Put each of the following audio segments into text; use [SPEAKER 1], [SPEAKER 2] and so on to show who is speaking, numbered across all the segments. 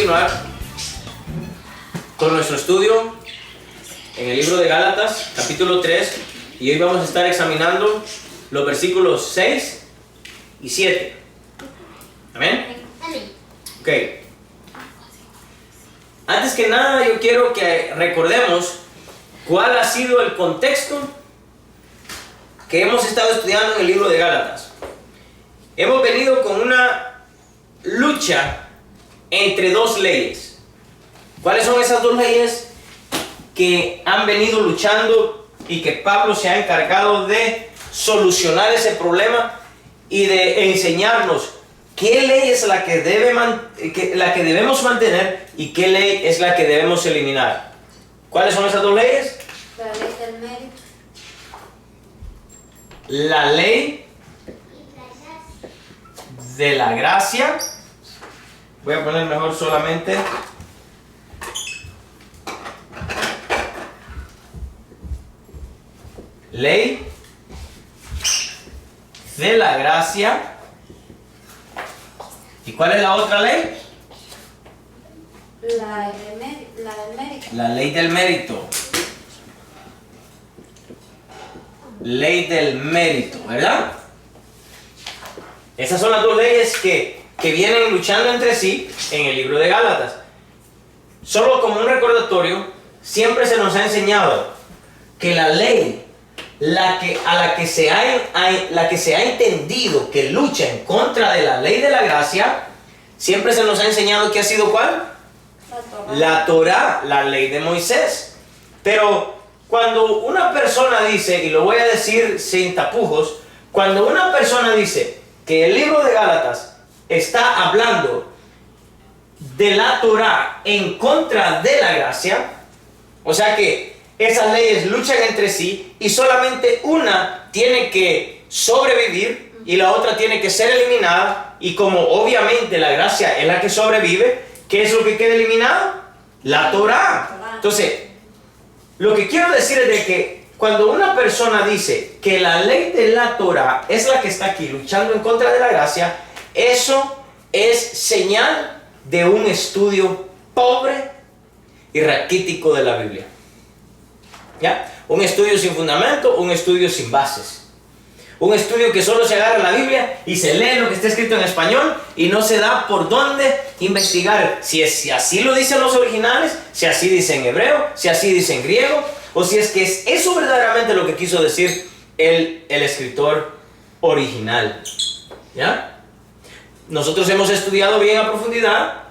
[SPEAKER 1] continuar con nuestro estudio en el libro de Gálatas, capítulo 3, y hoy vamos a estar examinando los versículos 6 y 7. ¿Amén? Ok. Antes que nada, yo quiero que recordemos cuál ha sido el contexto que hemos estado estudiando en el libro de Gálatas. Hemos venido con una lucha entre dos leyes. ¿Cuáles son esas dos leyes que han venido luchando y que Pablo se ha encargado de solucionar ese problema y de enseñarnos qué ley es la que debemos mantener y qué ley es la que debemos eliminar? ¿Cuáles son esas dos leyes?
[SPEAKER 2] La ley del mérito.
[SPEAKER 1] La ley de la gracia. Voy a poner mejor solamente ley de la gracia. ¿Y cuál es la otra ley?
[SPEAKER 2] La del mérito.
[SPEAKER 1] La ley del mérito. Ley del mérito, ¿verdad? Esas son las dos leyes que vienen luchando entre sí en el libro de Gálatas. Solo como un recordatorio, siempre se nos ha enseñado que la ley, la que se ha entendido que lucha en contra de la ley de la gracia, siempre se nos ha enseñado que ha sido ¿cuál? La Torá, la ley de Moisés. Pero cuando una persona dice, y lo voy a decir sin tapujos, cuando una persona dice que el libro de Gálatas está hablando de la Torá en contra de la gracia, o sea que esas leyes luchan entre sí y solamente una tiene que sobrevivir y la otra tiene que ser eliminada, y como obviamente la gracia es la que sobrevive, ¿qué es lo que queda eliminado? La Torá. Entonces, lo que quiero decir es de que cuando una persona dice que la ley de la Torá es la que está aquí luchando en contra de la gracia, eso es señal de un estudio pobre y raquítico de la Biblia. ¿Ya? Un estudio sin fundamento, un estudio sin bases. Un estudio que solo se agarra la Biblia y se lee lo que está escrito en español y no se da por dónde investigar si así lo dicen los originales, si así dice en hebreo, si así dice en griego, o si es que es eso verdaderamente lo que quiso decir el escritor original. ¿Ya? Nosotros hemos estudiado bien a profundidad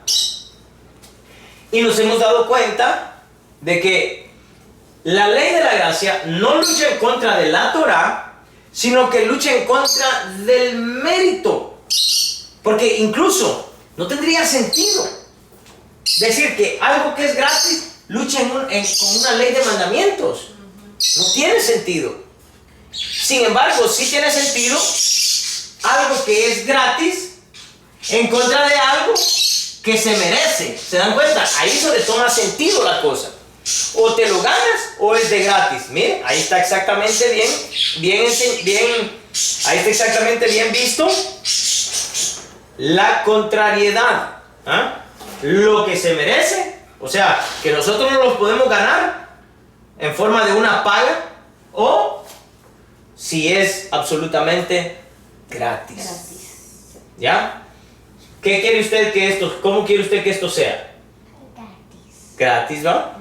[SPEAKER 1] y nos hemos dado cuenta de que la ley de la gracia no lucha en contra de la Torá, sino que lucha en contra del mérito. Porque incluso no tendría sentido decir que algo que es gratis lucha con una ley de mandamientos. No tiene sentido. Sin embargo, sí tiene sentido algo que es gratis en contra de algo que se merece. ¿Se dan cuenta? Ahí es donde toma sentido la cosa. O te lo ganas o es de gratis. Mire, ahí está exactamente bien, ahí está exactamente bien visto la contrariedad. ¿Ah? Lo que se merece, o sea, que nosotros no lo podemos ganar en forma de una paga, o si es absolutamente gratis. ¿Ya? ¿Qué quiere usted que esto, cómo quiere usted que esto sea? Gratis, ¿va?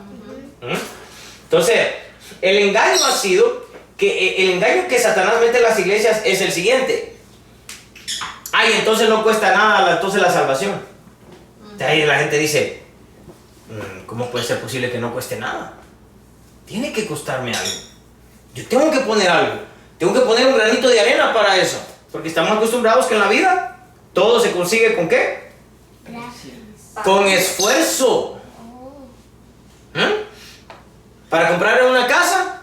[SPEAKER 1] Entonces, el engaño que Satanás mete en las iglesias es el siguiente. Ay, entonces no cuesta nada entonces la salvación. Ahí la gente dice, ¿cómo puede ser posible que no cueste nada? Tiene que costarme algo. Yo tengo que poner algo. Tengo que poner un granito de arena para eso. Porque estamos acostumbrados que en la vida todo se consigue ¿con qué? Con esfuerzo. Para comprar una casa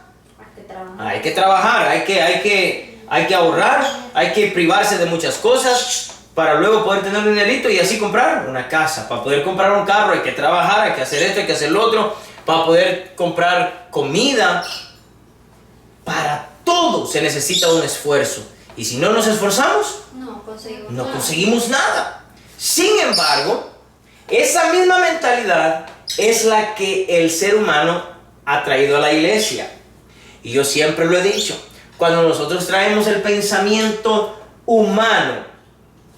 [SPEAKER 1] hay que trabajar, hay que ahorrar, hay que privarse de muchas cosas para luego poder tener un dinerito y así comprar una casa. Para poder comprar un carro hay que trabajar, hay que hacer esto, hay que hacer lo otro. Para poder comprar comida, para todo se necesita un esfuerzo. Y si no nos esforzamos, no conseguimos nada. Sin embargo, Esa misma mentalidad es la que el ser humano ha traído a la iglesia. Y yo siempre lo he dicho, cuando nosotros traemos el pensamiento humano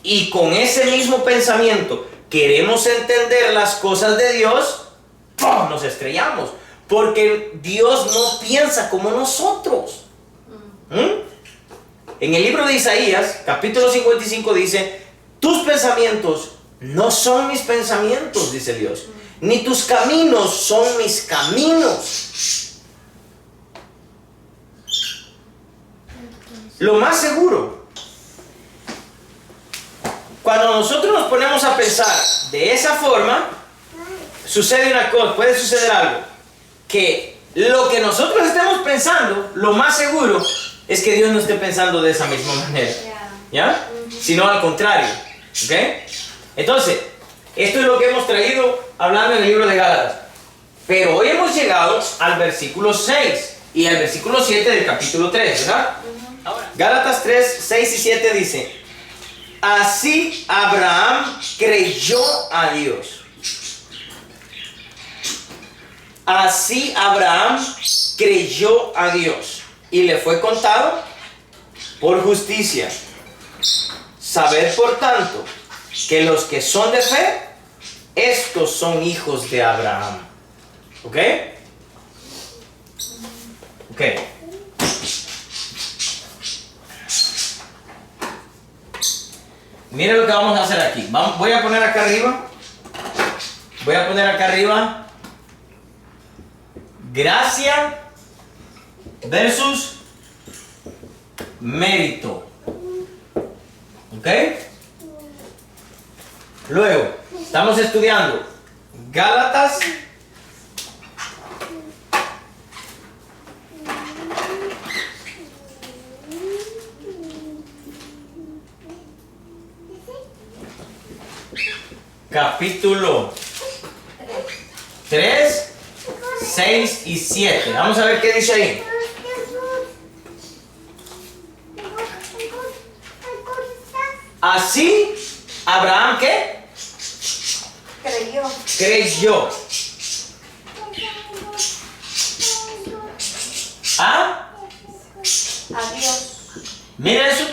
[SPEAKER 1] y con ese mismo pensamiento queremos entender las cosas de Dios, ¡pum!, nos estrellamos. Porque Dios no piensa como nosotros. En el libro de Isaías, capítulo 55 dice, tus pensamientos no son mis pensamientos, dice Dios, ni tus caminos son mis caminos. Lo más seguro, cuando nosotros nos ponemos a pensar de esa forma, sucede una cosa, puede suceder algo, que lo que nosotros estemos pensando, lo más seguro es que Dios no esté pensando de esa misma manera, ¿ya? Sino al contrario, ¿ok? Entonces, esto es lo que hemos traído hablando en el libro de Gálatas. Pero hoy hemos llegado al versículo 6 y al versículo 7 del capítulo 3, ¿verdad? Ahora, Gálatas 3, 6 y 7 dice, así Abraham creyó a Dios. Así Abraham creyó a Dios y le fue contado por justicia. Sabed por tanto que los que son de fe, estos son hijos de Abraham. ¿Ok? Ok. Miren lo que vamos a hacer aquí. Voy a poner acá arriba. Voy a poner acá arriba. Gracia versus mérito. ¿Ok? Luego, estamos estudiando Gálatas capítulo 3, 6 y 7. Vamos a ver qué dice ahí. Así, Abraham, ¿qué? Creyó. ¿Ah?
[SPEAKER 2] A Dios.
[SPEAKER 1] Mira eso.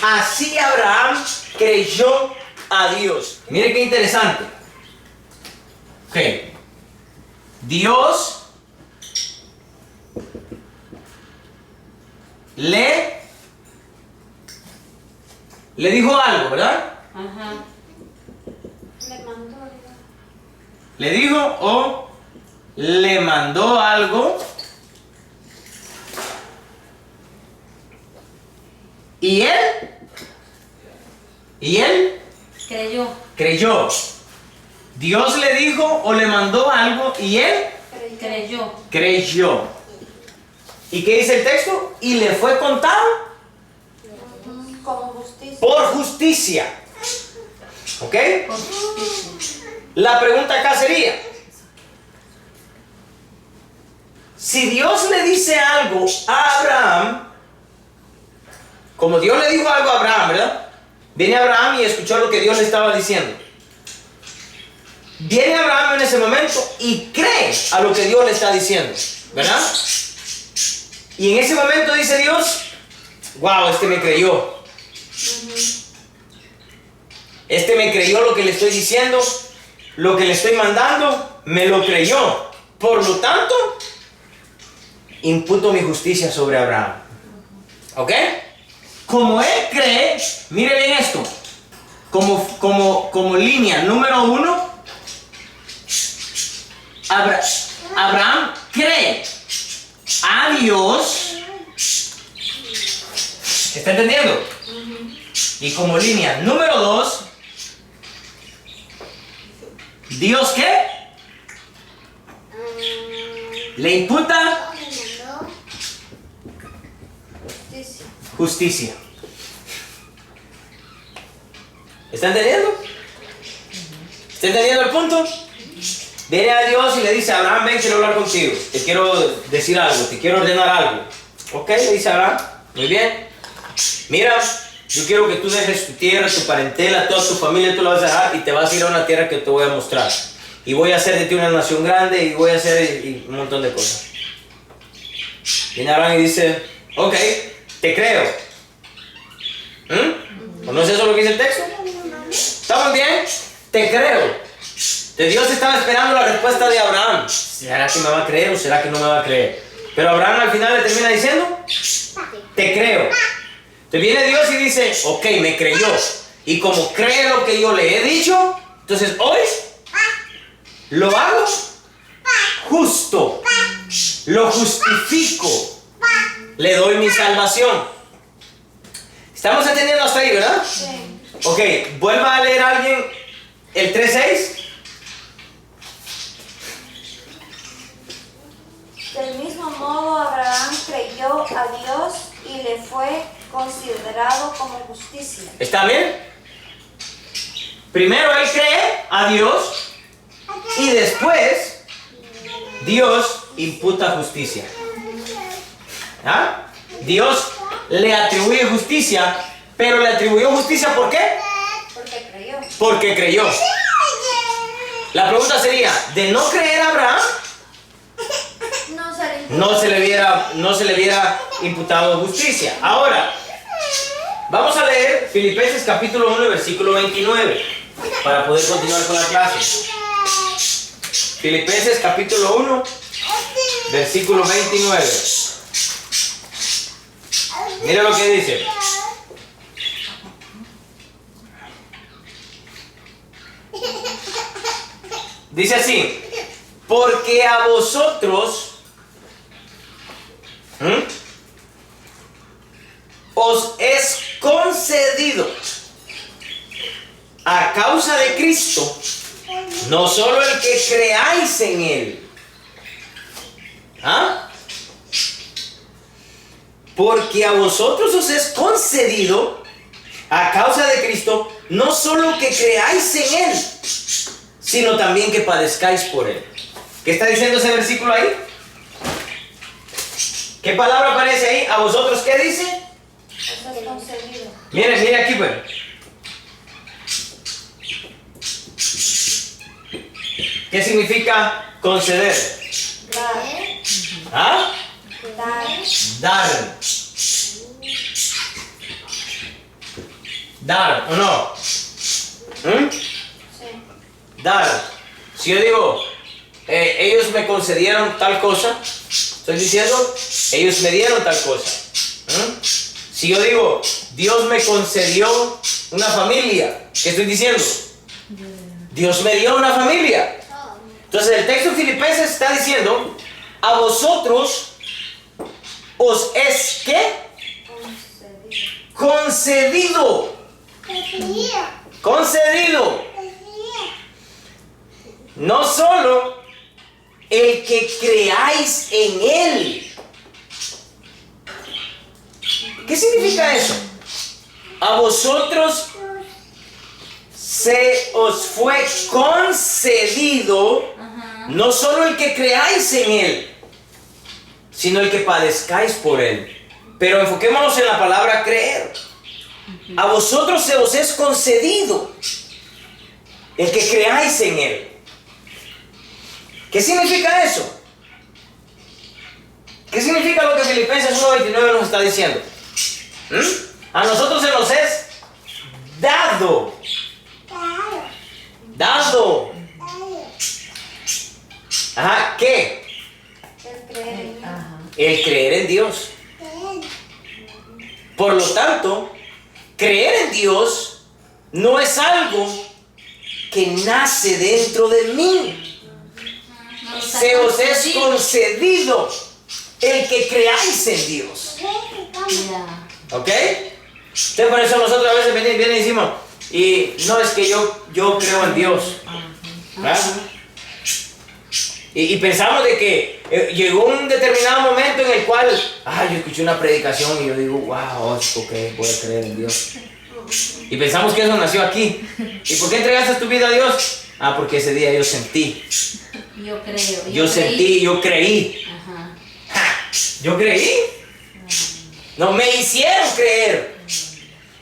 [SPEAKER 1] Así Abraham creyó a Dios. Mire qué interesante. Ok. Dios le dijo algo, ¿verdad?
[SPEAKER 2] Ajá. Le mandó.
[SPEAKER 1] Le dijo o le mandó algo. Y él creyó. Dios le dijo o le mandó algo y él creyó. ¿Y qué dice el texto? Y le fue contado
[SPEAKER 2] Como justicia.
[SPEAKER 1] por justicia. ¿Ok? La pregunta acá sería, si Dios le dice algo a Abraham, como Dios le dijo algo a Abraham, ¿verdad? Viene Abraham y escuchó lo que Dios le estaba diciendo. Viene Abraham en ese momento y cree a lo que Dios le está diciendo, ¿verdad? Y en ese momento dice Dios, wow, este me creyó. Este me creyó lo que le estoy diciendo, lo que le estoy mandando, me lo creyó. Por lo tanto, imputo mi justicia sobre Abraham. ¿Ok? Como él cree, mire bien esto, como línea número 1, Abraham cree a Dios. ¿Está entendiendo? Y como línea número 2, ¿Dios qué? Le imputa justicia. ¿Está entendiendo? ¿Está entendiendo el punto? Viene a Dios y le dice, Abraham, ven, quiero hablar contigo. Te quiero decir algo, te quiero ordenar algo. Ok, le dice Abraham, muy bien. Mira, yo quiero que tú dejes tu tierra, tu parentela, toda tu familia, tú la vas a dejar y te vas a ir a una tierra que te voy a mostrar. Y voy a hacer de ti una nación grande y voy a hacer un montón de cosas. Viene Abraham y dice, ok, te creo. ¿O no es eso lo que dice el texto? ¿Estamos bien? Te creo. Dios estaba esperando la respuesta de Abraham. ¿Será que me va a creer o será que no me va a creer? Pero Abraham al final le termina diciendo, te creo. Te viene Dios y dice, ok, me creyó. Y como cree lo que yo le he dicho, entonces hoy lo hago justo. Lo justifico. Le doy mi salvación. ¿Estamos entendiendo hasta ahí, verdad?
[SPEAKER 2] Sí.
[SPEAKER 1] Ok, vuelva a leer a alguien el 3:6.
[SPEAKER 2] Del mismo modo, Abraham creyó a Dios y le fue considerado como justicia.
[SPEAKER 1] ¿Está bien? Primero él cree a Dios y después Dios imputa justicia. ¿Ah? Dios le atribuye justicia, pero le atribuyó justicia ¿por qué?
[SPEAKER 2] Porque creyó.
[SPEAKER 1] Porque creyó. La pregunta sería, ¿de no creer a Abraham? No se le hubiera imputado justicia. Ahora, vamos a leer Filipenses capítulo 1, versículo 29, para poder continuar con la clase. Filipenses capítulo 1, versículo 29. Mira lo que dice. Dice así, porque a vosotros os es concedido a causa de Cristo, no solo el que creáis en Él. ¿Ah? Porque a vosotros os es concedido a causa de Cristo, no solo que creáis en Él, sino también que padezcáis por Él. ¿Qué está diciendo ese versículo ahí? ¿Qué palabra aparece ahí? ¿A vosotros qué dice?
[SPEAKER 2] Eso es concedido.
[SPEAKER 1] Mire aquí pues. ¿Qué significa conceder?
[SPEAKER 2] Dar.
[SPEAKER 1] ¿Ah?
[SPEAKER 2] Dar.
[SPEAKER 1] Dar. Dar, ¿o no?
[SPEAKER 2] Sí.
[SPEAKER 1] Dar. Si yo digo, ellos me concedieron tal cosa, estoy diciendo, ellos me dieron tal cosa. Si yo digo, Dios me concedió una familia, ¿qué estoy diciendo? Dios me dio una familia. Entonces el texto Filipenses está diciendo, a vosotros os es ¿qué? Concedido. Concedido. No solo el que creáis en Él. ¿Qué significa eso? A vosotros se os fue concedido no solo el que creáis en Él, sino el que padezcáis por Él. Pero enfoquémonos en la palabra creer. A vosotros se os es concedido el que creáis en Él. ¿Qué significa eso? ¿Qué significa lo que Filipenses 1:29 nos está diciendo? A nosotros se nos es dado. Dado. Ajá, ¿qué?
[SPEAKER 2] El creer en Él.
[SPEAKER 1] El creer en Dios. Por lo tanto, creer en Dios no es algo que nace dentro de mí. Se os es concedido el que creáis en Dios. ¿Ok? Entonces por eso nosotros a veces vienen y decimos, y no es que yo creo en Dios. ¿Verdad? Y pensamos de que llegó un determinado momento en el cual, yo escuché una predicación y yo digo, wow, ok, voy a creer en Dios. Y pensamos que eso nació aquí. ¿Y por qué entregaste tu vida a Dios? Porque ese día yo sentí.
[SPEAKER 3] Yo creo.
[SPEAKER 1] Yo sentí, yo creí.
[SPEAKER 3] Ajá.
[SPEAKER 1] ¿Yo creí? No, me hicieron creer.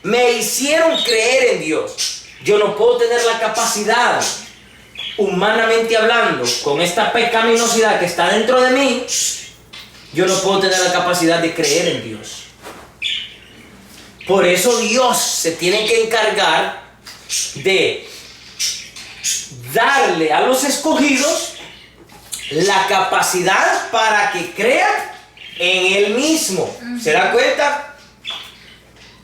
[SPEAKER 1] me hicieron creer en Dios. Yo no puedo tener la capacidad, humanamente hablando, con esta pecaminosidad que está dentro de mí, yo no puedo tener la capacidad de creer en Dios. Por eso Dios se tiene que encargar de darle a los escogidos la capacidad para que crean en Él mismo. ¿Se da cuenta?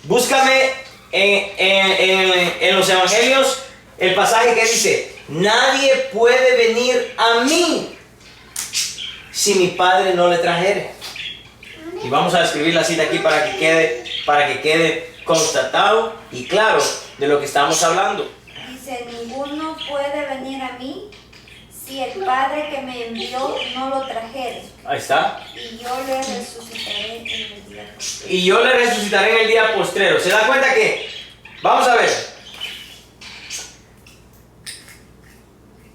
[SPEAKER 1] Búscame en los evangelios el pasaje que dice: nadie puede venir a mí si mi Padre no le trajere. Y vamos a escribir la cita aquí para que quede constatado y claro de lo que estamos hablando.
[SPEAKER 2] Dice: ninguno puede venir a mí si el Padre que me envió no lo trajere.
[SPEAKER 1] Ahí está.
[SPEAKER 2] Y yo le resucitaré en el día postrero.
[SPEAKER 1] Y yo le resucitaré en el día postrero. ¿Se da cuenta que? Vamos a ver.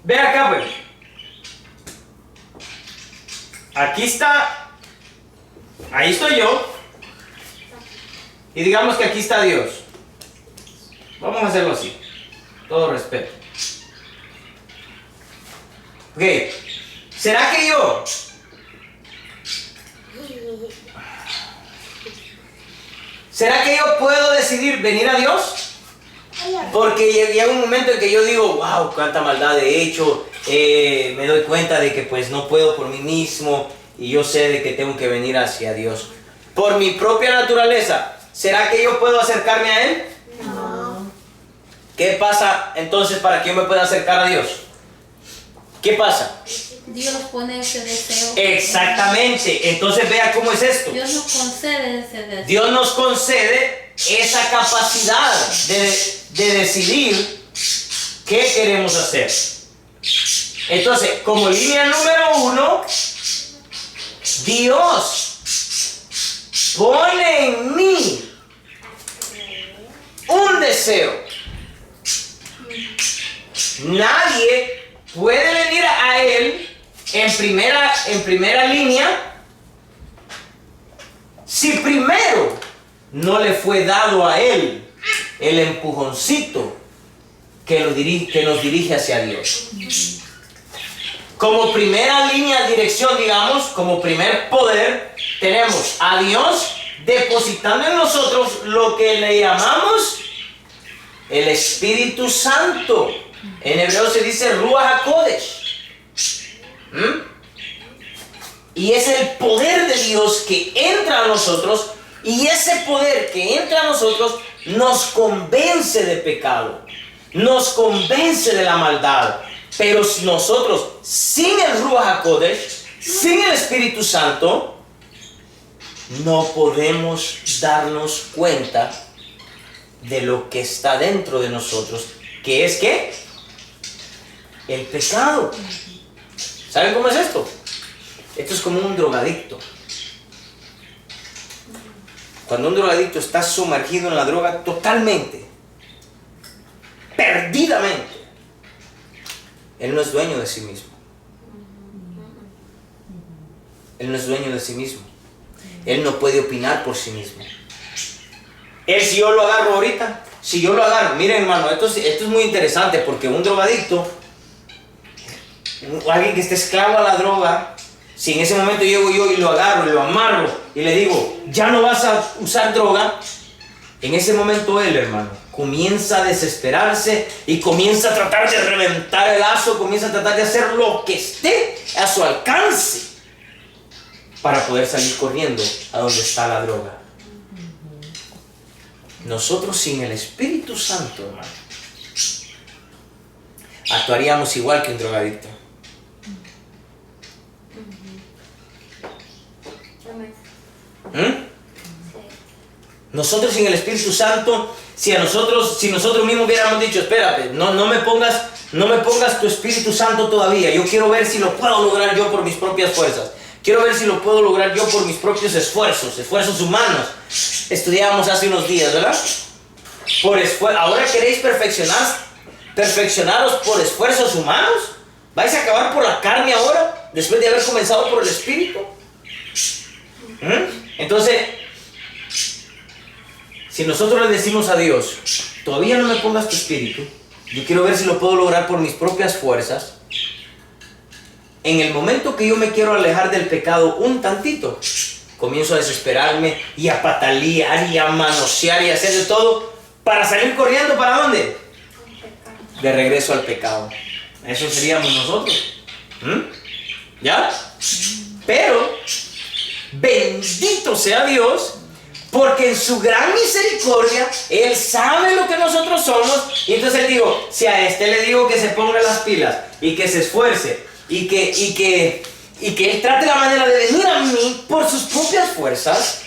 [SPEAKER 1] Ve acá, pues. Aquí está. Ahí estoy yo. Y digamos que aquí está Dios. Vamos a hacerlo así. Todo respeto. Ok. ¿Será que yo puedo decidir venir a Dios? Porque llega un momento en que yo digo: wow, cuánta maldad he hecho. Me doy cuenta de que pues no puedo por mí mismo. Y yo sé de que tengo que venir hacia Dios. Por mi propia naturaleza, ¿será que yo puedo acercarme a Él?
[SPEAKER 3] No.
[SPEAKER 1] ¿Qué pasa entonces para que yo me pueda acercar a Dios? ¿Qué pasa?
[SPEAKER 3] Dios pone ese deseo.
[SPEAKER 1] Exactamente. Entonces vea cómo es esto.
[SPEAKER 3] Dios nos concede ese deseo.
[SPEAKER 1] Dios nos concede esa capacidad de decidir qué queremos hacer. Entonces, como línea número 1, Dios pone en mí un deseo. Nadie puede venir a Él en primera línea si primero no le fue dado a Él el empujoncito que nos dirige hacia Dios. Como primera línea de dirección, digamos, como primer poder, tenemos a Dios depositando en nosotros lo que le llamamos el Espíritu Santo. En hebreo se dice Ruach HaKodesh. Y es el poder de Dios que entra a nosotros, y ese poder que entra a nosotros nos convence de pecado, nos convence de la maldad. Pero nosotros, sin el Ruach HaKodesh, sin el Espíritu Santo, no podemos darnos cuenta de lo que está dentro de nosotros, que es ¿qué? El pecado. ¿Saben cómo es esto? Esto es como un drogadicto. Cuando un drogadicto está sumergido en la droga totalmente, perdidamente, él no es dueño de sí mismo. Él no es dueño de sí mismo. Él no puede opinar por sí mismo. Él, si yo lo agarro ahorita, miren hermano, esto es muy interesante, porque un drogadicto, alguien que esté esclavo a la droga, si en ese momento llego yo y lo agarro y lo amarro y le digo: ya no vas a usar droga, en ese momento él, hermano, comienza a desesperarse y comienza a tratar de reventar el lazo, comienza a tratar de hacer lo que esté a su alcance para poder salir corriendo a donde está la droga. Nosotros sin el Espíritu Santo, hermano, actuaríamos igual que un drogadicto. Nosotros sin el Espíritu Santo, si nosotros mismos hubiéramos dicho: espérate, no me pongas tu Espíritu Santo todavía, yo quiero ver si lo puedo lograr yo por mis propias fuerzas, quiero ver si lo puedo lograr yo por mis propios esfuerzos humanos. Estudiábamos hace unos días, ¿verdad? Ahora queréis perfeccionaros por esfuerzos humanos. ¿Vais a acabar por la carne ahora, después de haber comenzado por el Espíritu? Entonces, si nosotros le decimos a Dios, todavía no me pongas tu espíritu, yo quiero ver si lo puedo lograr por mis propias fuerzas, en el momento que yo me quiero alejar del pecado un tantito, comienzo a desesperarme y a patalear y a manosear y a hacer de todo para salir corriendo. ¿Para dónde? De regreso al pecado. Eso seríamos nosotros. ¿Ya? Pero bendito sea Dios, porque en su gran misericordia Él sabe lo que nosotros somos. Y entonces Él dijo, si a este le digo que se ponga las pilas y que se esfuerce y que Él trate la manera de venir a mí por sus propias fuerzas,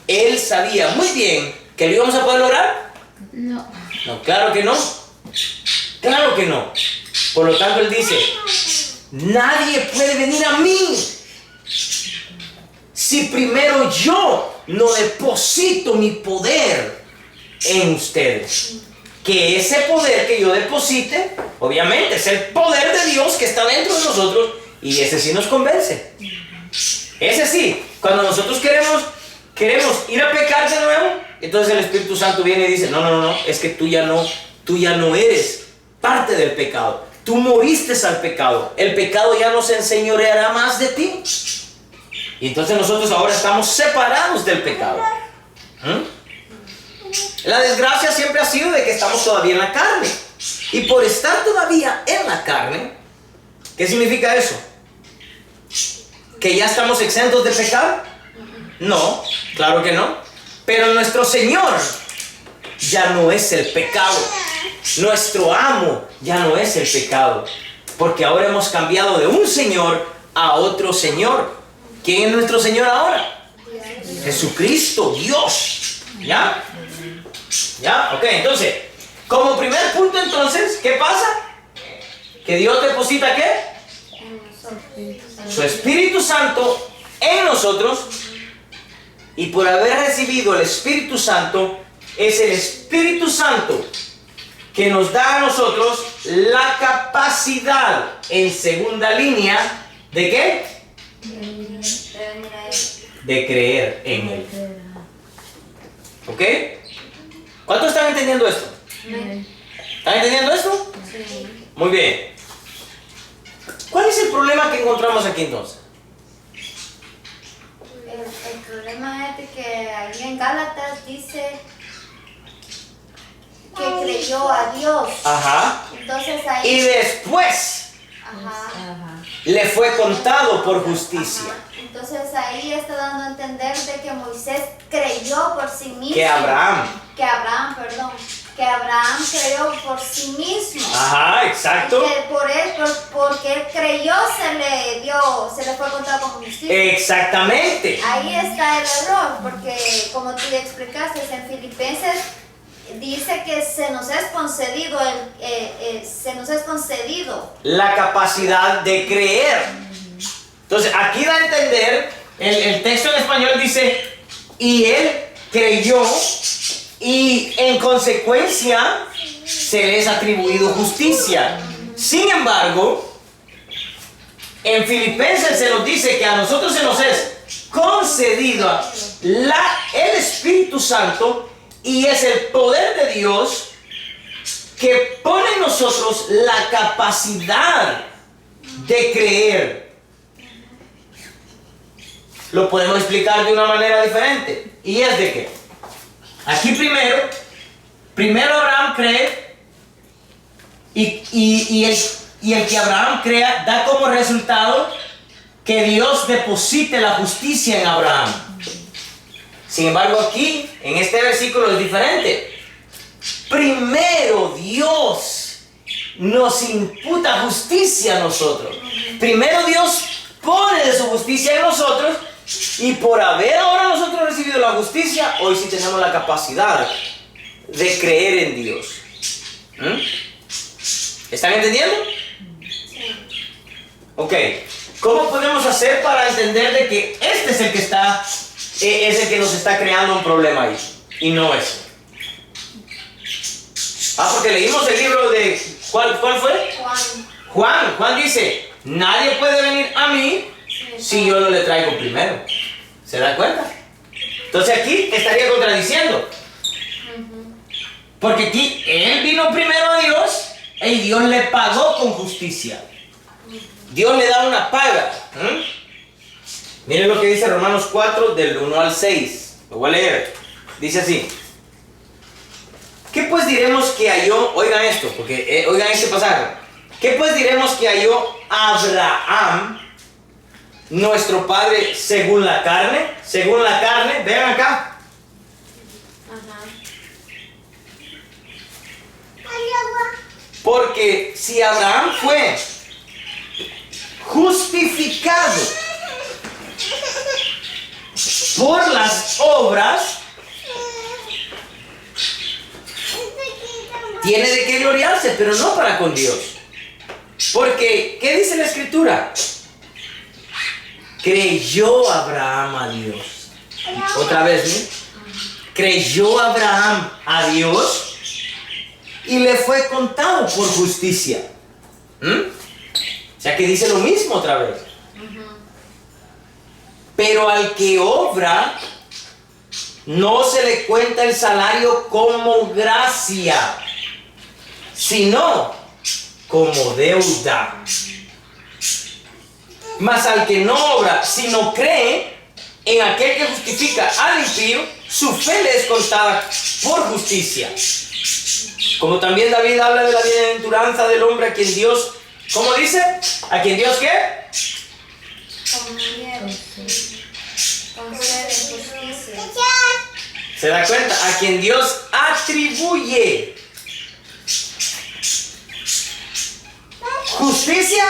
[SPEAKER 1] Él sabía muy bien que lo íbamos a poder lograr.
[SPEAKER 3] No.
[SPEAKER 1] No, claro que no. Claro que no. Por lo tanto Él dice, nadie puede venir a mí si primero yo no deposito mi poder en ustedes. Que ese poder que yo deposite, obviamente, es el poder de Dios que está dentro de nosotros, y ese sí nos convence. Ese sí, cuando nosotros queremos ir a pecar de nuevo, entonces el Espíritu Santo viene y dice, no, es que tú ya no eres parte del pecado. Tú moriste al pecado. El pecado ya no se enseñoreará más de ti. Y entonces nosotros ahora estamos separados del pecado. La desgracia siempre ha sido de que estamos todavía en la carne. Y por estar todavía en la carne, ¿qué significa eso? ¿Que ya estamos exentos de pecar? No, claro que no. Pero nuestro Señor ya no es el pecado. Nuestro amo ya no es el pecado. Porque ahora hemos cambiado de un Señor a otro Señor. ¿Quién es nuestro Señor ahora? Jesucristo, Dios. ¿Ya? ¿Ya? Ok, entonces, como primer punto entonces, ¿qué pasa? Que Dios deposita ¿qué? Su Espíritu Santo en nosotros, y por haber recibido el Espíritu Santo, es el Espíritu Santo que nos da a nosotros la capacidad, en segunda línea, ¿de qué? De creer en Él. ¿Ok? ¿Cuántos están entendiendo esto? ¿Están entendiendo esto?
[SPEAKER 2] Sí.
[SPEAKER 1] Muy bien. ¿Cuál es el problema que encontramos aquí entonces?
[SPEAKER 2] El problema es de que ahí en Gálatas dice que creyó a Dios.
[SPEAKER 1] Ajá.
[SPEAKER 2] Entonces
[SPEAKER 1] Y
[SPEAKER 2] ahí...
[SPEAKER 1] después
[SPEAKER 2] Ajá.
[SPEAKER 1] le fue contado por justicia.
[SPEAKER 2] Ajá. Entonces ahí está dando a entender de que Moisés creyó por sí mismo.
[SPEAKER 1] Que Abraham.
[SPEAKER 2] Que Abraham creyó por sí mismo.
[SPEAKER 1] Ajá, exacto.
[SPEAKER 2] Que porque él creyó se le fue contado como justicia.
[SPEAKER 1] Exactamente.
[SPEAKER 2] Ahí está el error, porque como tú ya explicaste en Filipenses, dice que se nos es concedido
[SPEAKER 1] La capacidad de creer. Entonces, aquí da a entender, el texto en español dice, y él creyó, y en consecuencia se le es atribuido justicia. Sin embargo, en Filipenses se nos dice que a nosotros se nos es concedido el Espíritu Santo, y es el poder de Dios que pone en nosotros la capacidad de creer. Lo podemos explicar de una manera diferente, y es de que aquí primero Abraham cree, y el que Abraham crea da como resultado que Dios deposite la justicia en Abraham. Sin embargo, aquí en este versículo es diferente. Primero Dios nos imputa justicia a nosotros. Primero Dios pone de su justicia en nosotros, y por haber ahora nosotros recibido la justicia, hoy sí tenemos la capacidad de creer en Dios. ¿Están entendiendo?
[SPEAKER 2] Sí.
[SPEAKER 1] Ok. ¿Cómo podemos hacer para entender de que este es el que es el que nos está creando un problema ahí, y no ese? Porque leímos el libro de... ¿Cuál fue? Juan dice, nadie puede venir a mí si yo no le traigo primero. ¿Se dan cuenta? Entonces aquí estaría contradiciendo. Porque él vino primero a Dios y Dios le pagó con justicia. Dios le da una paga. Miren lo que dice Romanos 4 del 1 al 6. Lo voy a leer. Dice así. ¿Qué pues diremos que halló? Oigan esto, porque oigan este pasaje. ¿Qué pues diremos que halló Abraham, nuestro padre, según la carne? Según la carne, vean acá. Porque si Abraham fue justificado por las obras, tiene de qué gloriarse, pero no para con Dios. Porque, ¿qué dice la Escritura? Creyó Abraham a Dios. Otra vez, ¿no? Creyó Abraham a Dios y le fue contado por justicia. O sea que dice lo mismo otra vez. Pero al que obra, no se le cuenta el salario como gracia, sino como deuda. Mas al que no obra, sino cree en aquel que justifica al impío, su fe le es contada por justicia. Como también David habla de la bienaventuranza del hombre a quien Dios, ¿cómo dice? ¿A quien Dios qué?
[SPEAKER 2] Concede justicia.
[SPEAKER 1] ¿Se da cuenta? A quien Dios atribuye justicia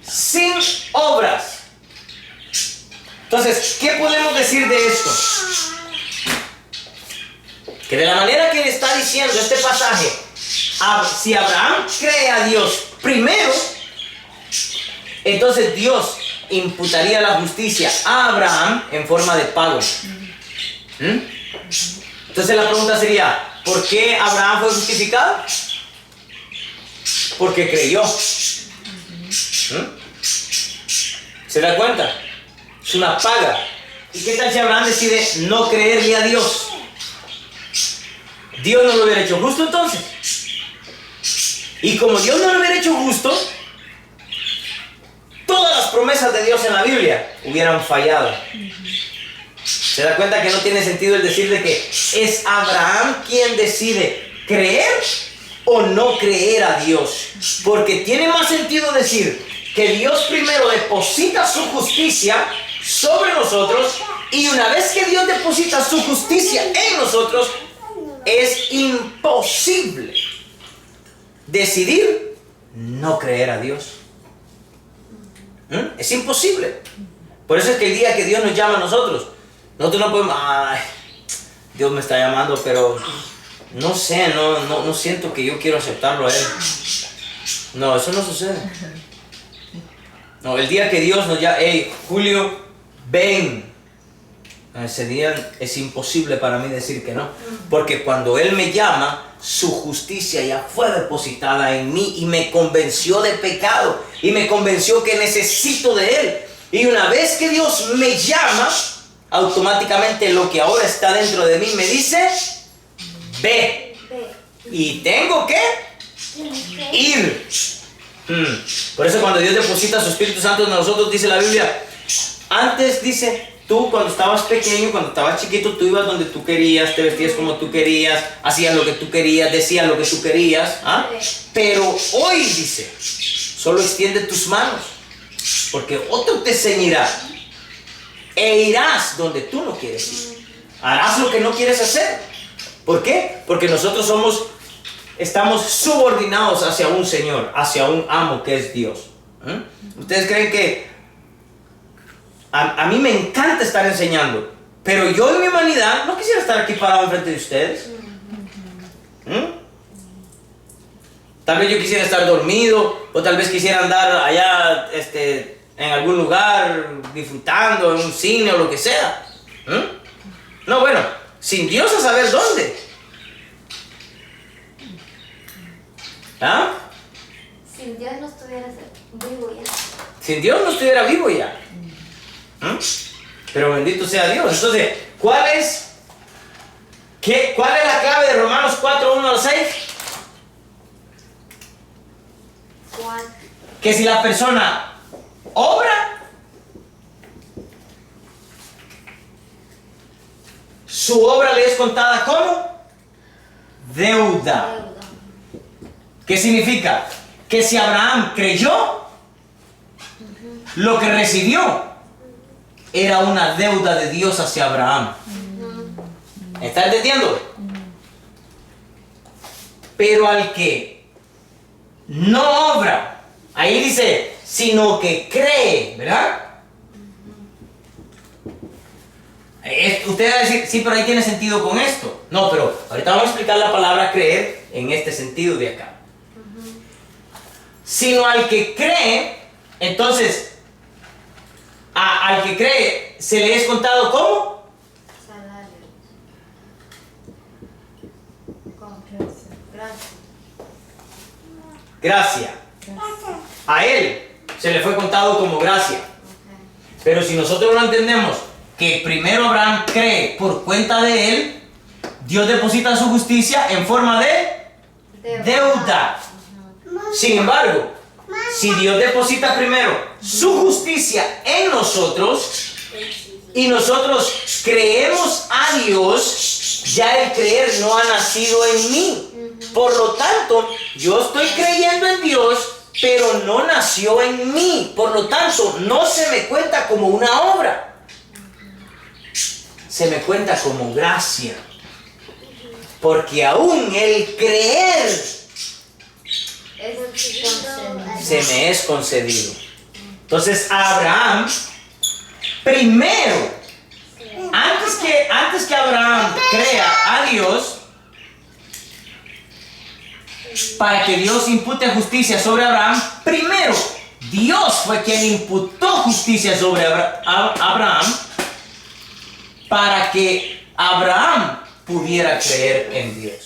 [SPEAKER 1] sin obras. Entonces, ¿qué podemos decir de esto? Que de la manera que está diciendo este pasaje, si Abraham cree a Dios primero, entonces Dios imputaría la justicia a Abraham en forma de pago. Entonces la pregunta sería, ¿por qué Abraham fue justificado? Porque creyó. ¿Se da cuenta? Es una paga. ¿Y qué tal si Abraham decide no creerle a Dios? ¿Dios no lo hubiera hecho justo entonces? Y como Dios no lo hubiera hecho justo, todas las promesas de Dios en la Biblia hubieran fallado. ¿Se da cuenta que no tiene sentido el decir de que es Abraham quien decide creer o no creer a Dios? Porque tiene más sentido decir que Dios primero deposita su justicia sobre nosotros, y una vez que Dios deposita su justicia en nosotros, es imposible decidir no creer a Dios. Es imposible. Por eso es que el día que Dios nos llama a nosotros no podemos, ay, Dios me está llamando, pero no sé, no siento que yo quiero aceptarlo a Él. No, eso no sucede. No, el día que Dios nos llama, hey, Julio, ven. Ese día es imposible para mí decir que no. Porque cuando Él me llama, su justicia ya fue depositada en mí y me convenció de pecado y me convenció que necesito de Él. Y una vez que Dios me llama, automáticamente lo que ahora está dentro de mí me dice, ve. Y tengo que ir. Por eso cuando Dios deposita su Espíritu Santo en nosotros, dice la Biblia, antes dice, tú cuando estabas pequeño, cuando estabas chiquito, tú ibas donde tú querías, te vestías como tú querías, hacías lo que tú querías, decías lo que tú querías. Pero hoy dice, solo extiende tus manos, porque otro te ceñirá e irás donde tú no quieres ir. Harás lo que no quieres hacer. ¿Por qué? Porque nosotros estamos subordinados hacia un Señor, hacia un amo que es Dios. ¿Ustedes creen que a mí me encanta estar enseñando, pero yo en mi humanidad no quisiera estar aquí parado enfrente de ustedes? Tal vez yo quisiera estar dormido, o tal vez quisiera andar allá en algún lugar disfrutando, en un cine o lo que sea. No, bueno, sin Dios a saber dónde.
[SPEAKER 2] Sin Dios no estuvieras vivo ya.
[SPEAKER 1] Sin Dios no estuviera vivo ya. Pero bendito sea Dios. Entonces, ¿Cuál es la clave de Romanos 4, 1 al 6?
[SPEAKER 2] ¿Cuál?
[SPEAKER 1] Que si la persona obra, su obra le es contada como deuda.
[SPEAKER 2] Deuda.
[SPEAKER 1] ¿Qué significa? Que si Abraham creyó, lo que recibió era una deuda de Dios hacia Abraham. ¿Está entendiendo? Pero al que no obra, ahí dice, sino que cree, ¿verdad? Usted va a decir, sí, pero ahí tiene sentido con esto. No, pero ahorita vamos a explicar la palabra creer en este sentido de acá. Sino al que cree, entonces, al que cree, se le es contado ¿cómo?
[SPEAKER 2] Salario. Con gracia.
[SPEAKER 1] Gracia. A él se le fue contado como gracia.
[SPEAKER 2] Ok.
[SPEAKER 1] Pero si nosotros no entendemos que primero Abraham cree por cuenta de él, Dios deposita su justicia en forma de deuda. Sin embargo, si Dios deposita primero su justicia en nosotros y nosotros creemos a Dios, ya el creer no ha nacido en mí. Por lo tanto, yo estoy creyendo en Dios, pero no nació en mí. Por lo tanto, no se me cuenta como una obra. Se me cuenta como gracia. Porque aún el creer se me es concedido. Entonces Abraham, primero, antes que Abraham crea a Dios, para que Dios impute justicia sobre Abraham, primero Dios fue quien imputó justicia sobre Abraham para que Abraham pudiera creer en Dios.